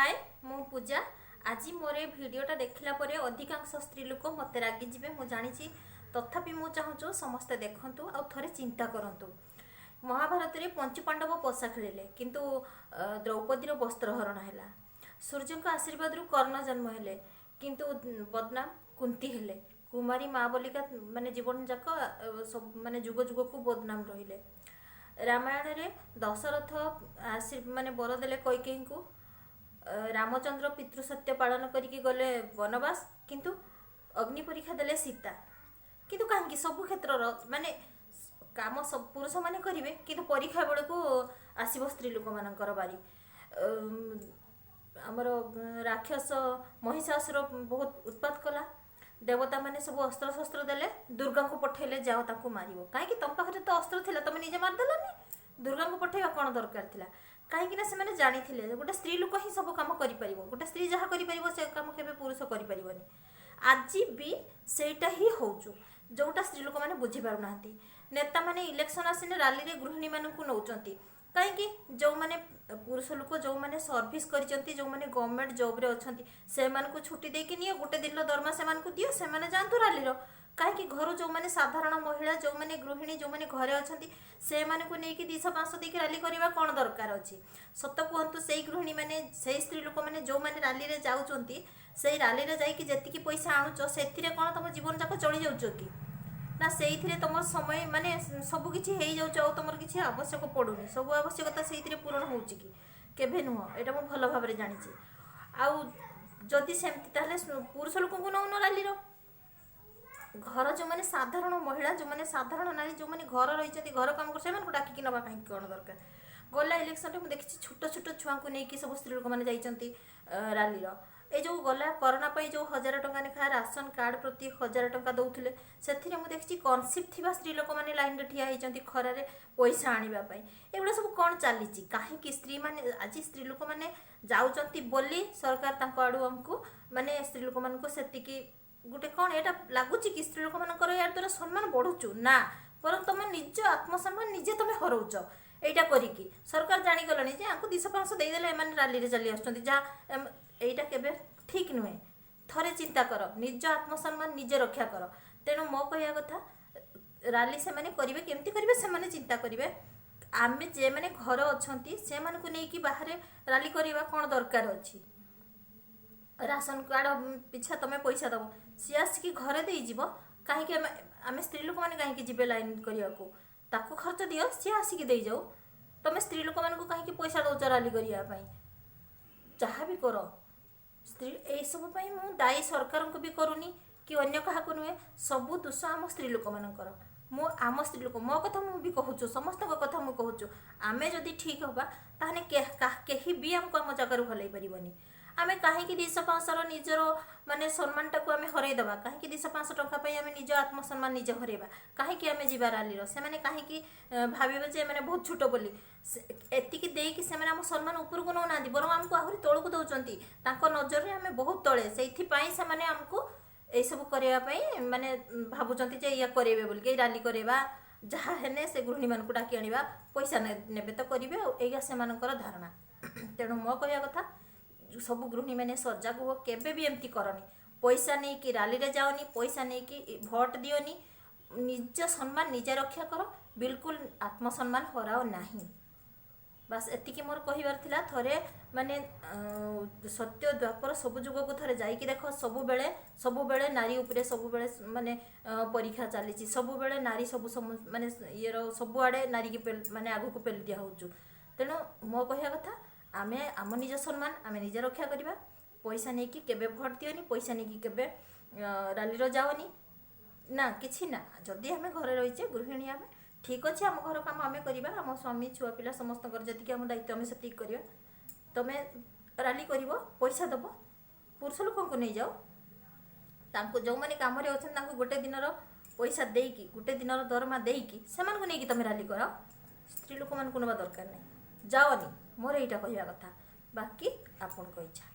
हाय मु पूजा। आज मोर ए भिडटा देखला परे अधिकांश स्त्री लोक मत रागी जिवे मु जानी। तथापि मु चाहूँ समस्ते देखंतु आ थरे चिंता करंतु। महाभारत रे पंचपांडव पशा खेलिले किंतु द्रौपदीर वस्त्रहरण है। सूर्य आशीर्वाद रु कर्ण जन्म हेले किंतु बदनाम कुंती हेले। कुमारी माँ बोलिका माने जीवन जाक सब माने जुग जुग को बदनाम रहिले। रामायण रे दशरथ माने बर देले कैकेयी को। रामचंद्र पितृसत्य पालन करके गले वनवास किंतु अग्नि परीक्षा देले सीता। किंतु कहीं सब क्षेत्र माने काम सब पुरुष माने करेंगे किंतु परीक्षा बेल को आसब स्त्री लोक मानकर बारी। आमर राक्षस महिषासुर बहुत उत्पात कला। देवता माने सब अस्त्र शस्त्र देले दुर्गा को पठेले जाओ ताको मारिबो। कहीं तुम पाखे तो अस्त्र थिला तुम निजे मारदेलानी। दुर्गा को पठेबा कौन दरकार थिला? कहीं से जानी गोटे स्त्री लोक ही सब कम कर गोटे स्त्री जहाँ कर से कम के पुरुष कर आज भी सेटा ही होचु जोटा स्त्री लोक मैंने बुझी पार ना। नेता माने इलेक्शन आसने रैली रे गृहिणी मानू नौकरी कहीं जो मैंने पुरुष लोक जो मैंने सर्विस कर जो मैंने गवर्नमेंट जॉब रे अच्छा से छुट्टी देकी नियो गोटे दिन दरमा से दियो से जातु रैली कहीं घर जो मैंने साधारण महिला जो मैंने गृहिणी जो मैंने घरे अच्छा से नहीं 200-500 देकी रैली करवा कौन दरकार अच्छी? सत कहतु से गृहिणी मैंने से स्त्री लोक मैंने जो मैंने रैली रे जाउचंती से रैली रे जाइए जेतिकी पैसा आणुच से कौन तुम जीवन जाक चली जाऊच कि ना से तुम समय माने सबकि हो जाऊँ तुम किसी आवश्यक पड़ूनी सब आवश्यकता से पूरण हो केभे नुह यहाँ मुझे भल भाव जानी। आदि सेमती पुरुष लोक नौन रैली घर जो मैंने साधारण महिला जो मैंने साधारण नारी जो मैंने घर रही घर काम कर डाकिकी नवा कहीं कौन दरकार? गला इलेक्शन में देखी छोट छोट छुआ को लेकिन सब स्त्री लोक मैंने जाइए रैली ये जो गला कोरोना जो 1000 टंका लेखा राशन कार्ड प्रति 1000 टंका दौले से देखी कनसेप्ट थी स्त्री लोक मैंने लाइन रे ठिया होती खरारे पैसा आने एगुड़ा सब कौन चली कहीं स्त्री मैंने आज स्त्री लोक मैंने जाऊँच बोली सरकार आड़ू आमको माने स्त्री लोक मान से गोटे कौन यहाँ लगुच कि स्त्री लोक मान यार द्वारा सम्मान बढ़ुचु ना बर तुम निज आत्मसम्मान निजे तुम हरौच यहाँ करी सरकार जाणीगलानी जे आपको 200-500 देदेले रैली चली आसटा के ठीक नुहे। थरे चिंता कर निज आत्मसम्मान निजे रक्षा कर। तेणु मो कह कथा रैली से मैंने करेंगे केमती करेंगे से चिंता करेंगे आम जे मैंने घर अच्छा से नहीं बाहर रैली करवा कौन दरकार अच्छी? राशन कार्ड पिछा तुम पैसा दब सी आसिक घरे देव कहीं आम स्त्री लोक मैंने कहीं जी लाइन करने को खर्च दियो सी आसिक दे जाओ तुम स्त्री लोक मान कहीं पैसा दौच रैली करने जहाँ भी कर स्त्री यही सब मु दायी सरकार को भी करूनी कि अन्य क्या नुहे सबू दोष आम स्त्री लोक मानकर मो आम स्त्री लोक मो कथा मुझे कहूँ समस्त कथा मुझे कहूँ आम जदि ठीक हाँ ताहने कहीं भी आमको आम जगार भल पारनी। आमे कहीं 200-500 निजर माने सम्मान टाक आमे हरईदबा कहीं 200-500 टंका आम निज आत्मसम्मान निजे हरइबा कहीं आमे जीवा रैली से मैंने कहीं भावे जे मैंने बहुत छोट बोली एतिकी देकी से आम सम्मान ऊपर को नौना बर आमको आहरी तौक दौरान नजर में आम बहुत तले से आमको यही सब करने माने भावुं या करेंगे बोल रैली करवा जहाँ हेने से गृहिणी मान को डाकी आने पैसा ने तो करेंगे या से धारणा। तेणु मो कह कथा सब गृहिणी मैंने सजग हो केबे भी एमती करनी पैसा नहीं कि रैली रे जाओनी पैसा नहीं कि भोट दियोनी निज सम्मान निजे रक्षा कर बिल्कुल आत्मसम्मान हराओ नहीं। बस एतिकी मोर कहिबार थिला थरे माने सत्य द्वापर सब जुग को थरे जाइकी देख सबु बेले नारी उपरे सबु बेले माने परीक्षा चली सबु बेले नारी सब माने ये सबु आड़े नारी की माने आगु को पेल दिया होचु। तेणु मो कहिया कथा आमे आम निज सम्मान आमे निजे रक्षा करवा पैसा नहीं कि केबे भोट दियोनी पैसा नहीं कि केबे रैली रो जाओनी ना किछि ना। जदि आमे घरे रहीचे गृहिणी आमे ठीक अच्छे आम घर काम आम करवा आम स्वामी छुआ पिला समस्त जी आम दायित्व आम से करवा तुम रैली कर पैसा दब पुरुष लोक को नहीं जाओ जो मैंने कम अच्छा गोटे दिन पैसा देकी गोटे दिन दरमा देकी से नहीं तुम रैली कर स्त्री लोक मान नवा दरकार नहीं जाओनी मोर यहाँ कहवा कथा बाकी आपण इच्छा।